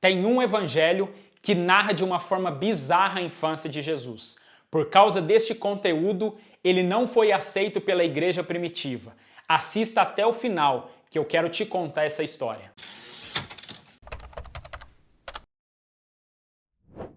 Tem um evangelho que narra de uma forma bizarra a infância de Jesus. Por causa deste conteúdo, ele não foi aceito pela igreja primitiva. Assista até o final, que eu quero te contar essa história.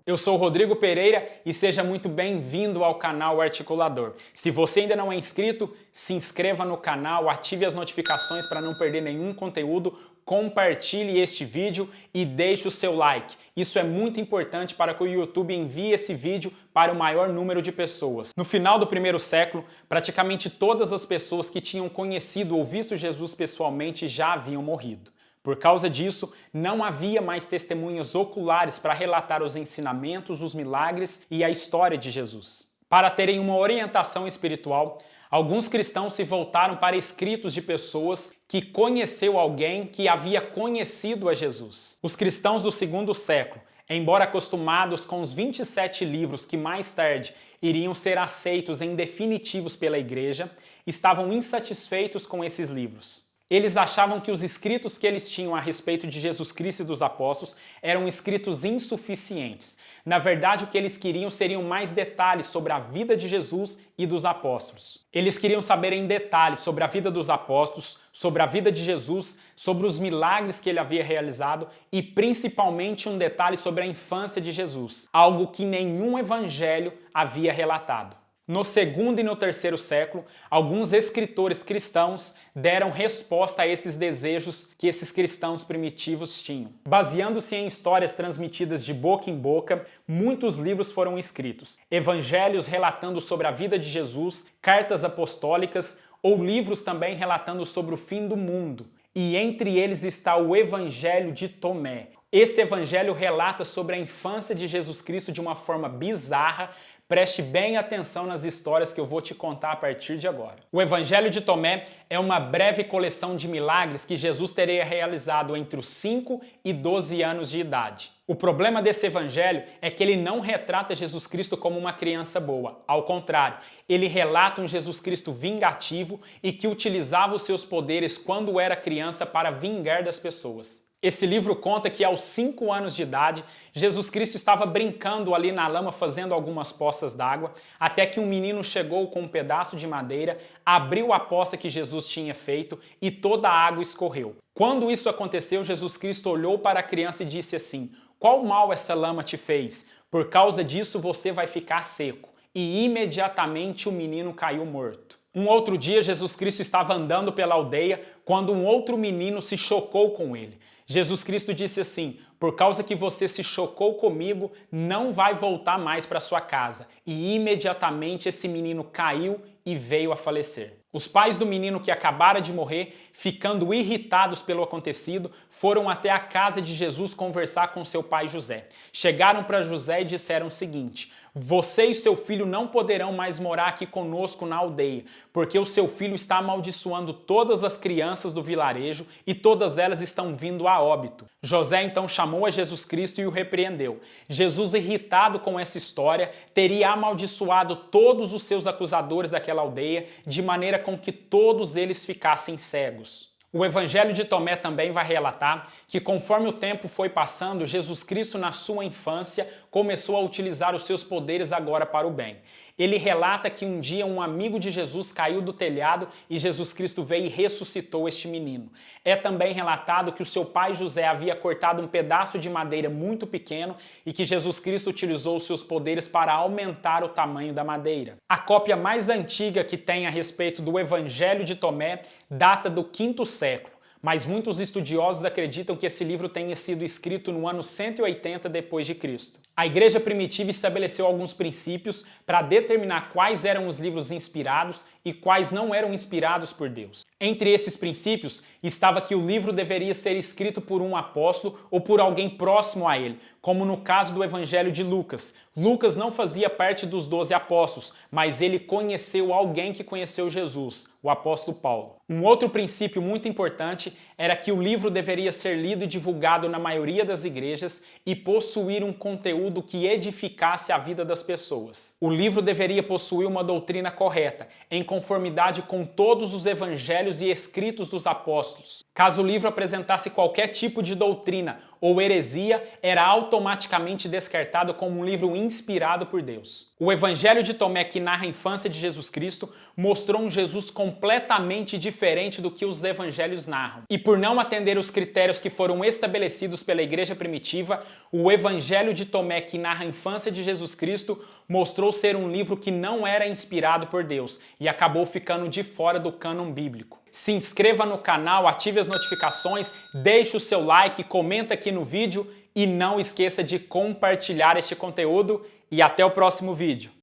Eu sou o Rodrigo Pereira e seja muito bem-vindo ao canal Articulador. Se você ainda não é inscrito, se inscreva no canal, ative as notificações para não perder nenhum conteúdo, compartilhe este vídeo e deixe o seu like. Isso é muito importante para que o YouTube envie esse vídeo para o maior número de pessoas. No final do primeiro século, praticamente todas as pessoas que tinham conhecido ou visto Jesus pessoalmente já haviam morrido. Por causa disso, não havia mais testemunhas oculares para relatar os ensinamentos, os milagres e a história de Jesus. Para terem uma orientação espiritual, alguns cristãos se voltaram para escritos de pessoas que conheceu alguém que havia conhecido a Jesus. Os cristãos do segundo século, embora acostumados com os 27 livros que mais tarde iriam ser aceitos em definitivos pela igreja, estavam insatisfeitos com esses livros. Eles achavam que os escritos que eles tinham a respeito de Jesus Cristo e dos apóstolos eram escritos insuficientes. Na verdade, o que eles queriam seriam mais detalhes sobre a vida de Jesus e dos apóstolos. Eles queriam saber em detalhes sobre a vida dos apóstolos, sobre a vida de Jesus, sobre os milagres que ele havia realizado e principalmente um detalhe sobre a infância de Jesus, algo que nenhum evangelho havia relatado. No segundo e no terceiro século, alguns escritores cristãos deram resposta a esses desejos que esses cristãos primitivos tinham. Baseando-se em histórias transmitidas de boca em boca, muitos livros foram escritos. Evangelhos relatando sobre a vida de Jesus, cartas apostólicas ou livros também relatando sobre o fim do mundo. E entre eles está o Evangelho de Tomé. Esse evangelho relata sobre a infância de Jesus Cristo de uma forma bizarra. Preste bem atenção nas histórias que eu vou te contar a partir de agora. O Evangelho de Tomé é uma breve coleção de milagres que Jesus teria realizado entre os 5 e 12 anos de idade. O problema desse evangelho é que ele não retrata Jesus Cristo como uma criança boa. Ao contrário, ele relata um Jesus Cristo vingativo e que utilizava os seus poderes quando era criança para vingar das pessoas. Esse livro conta que aos 5 anos de idade, Jesus Cristo estava brincando ali na lama fazendo algumas poças d'água, até que um menino chegou com um pedaço de madeira, abriu a poça que Jesus tinha feito e toda a água escorreu. Quando isso aconteceu, Jesus Cristo olhou para a criança e disse assim: "Qual mal essa lama te fez? Por causa disso você vai ficar seco." E imediatamente o menino caiu morto. Um outro dia, Jesus Cristo estava andando pela aldeia quando um outro menino se chocou com ele. Jesus Cristo disse assim: "Por causa que você se chocou comigo, não vai voltar mais para sua casa." E imediatamente esse menino caiu e veio a falecer. Os pais do menino que acabara de morrer, ficando irritados pelo acontecido, foram até a casa de Jesus conversar com seu pai José. Chegaram para José e disseram o seguinte: "Você e seu filho não poderão mais morar aqui conosco na aldeia, porque o seu filho está amaldiçoando todas as crianças do vilarejo e todas elas estão vindo a óbito." José então chamou a Jesus Cristo e o repreendeu. Jesus, irritado com essa história, teria amaldiçoado todos os seus acusadores daquela aldeia, de maneira com que todos eles ficassem cegos. O Evangelho de Tomé também vai relatar que conforme o tempo foi passando, Jesus Cristo na sua infância começou a utilizar os seus poderes agora para o bem. Ele relata que um dia um amigo de Jesus caiu do telhado e Jesus Cristo veio e ressuscitou este menino. É também relatado que o seu pai José havia cortado um pedaço de madeira muito pequeno e que Jesus Cristo utilizou os seus poderes para aumentar o tamanho da madeira. A cópia mais antiga que tem a respeito do Evangelho de Tomé data do 5º século. Mas muitos estudiosos acreditam que esse livro tenha sido escrito no ano 180 depois de Cristo. A igreja primitiva estabeleceu alguns princípios para determinar quais eram os livros inspirados e quais não eram inspirados por Deus. Entre esses princípios estava que o livro deveria ser escrito por um apóstolo ou por alguém próximo a ele, como no caso do Evangelho de Lucas. Lucas não fazia parte dos 12 apóstolos, mas ele conheceu alguém que conheceu Jesus, o apóstolo Paulo. Um outro princípio muito importante era que o livro deveria ser lido e divulgado na maioria das igrejas e possuir um conteúdo que edificasse a vida das pessoas. O livro deveria possuir uma doutrina correta, em conformidade com todos os evangelhos e escritos dos apóstolos. Caso o livro apresentasse qualquer tipo de doutrina ou heresia era automaticamente descartado como um livro inspirado por Deus. O Evangelho de Tomé, que narra a infância de Jesus Cristo, mostrou um Jesus completamente diferente do que os evangelhos narram. E por não atender os critérios que foram estabelecidos pela igreja primitiva, o Evangelho de Tomé, que narra a infância de Jesus Cristo, mostrou ser um livro que não era inspirado por Deus e acabou ficando de fora do cânon bíblico. Se inscreva no canal, ative as notificações, deixe o seu like, comenta aqui no vídeo e não esqueça de compartilhar este conteúdo e até o próximo vídeo.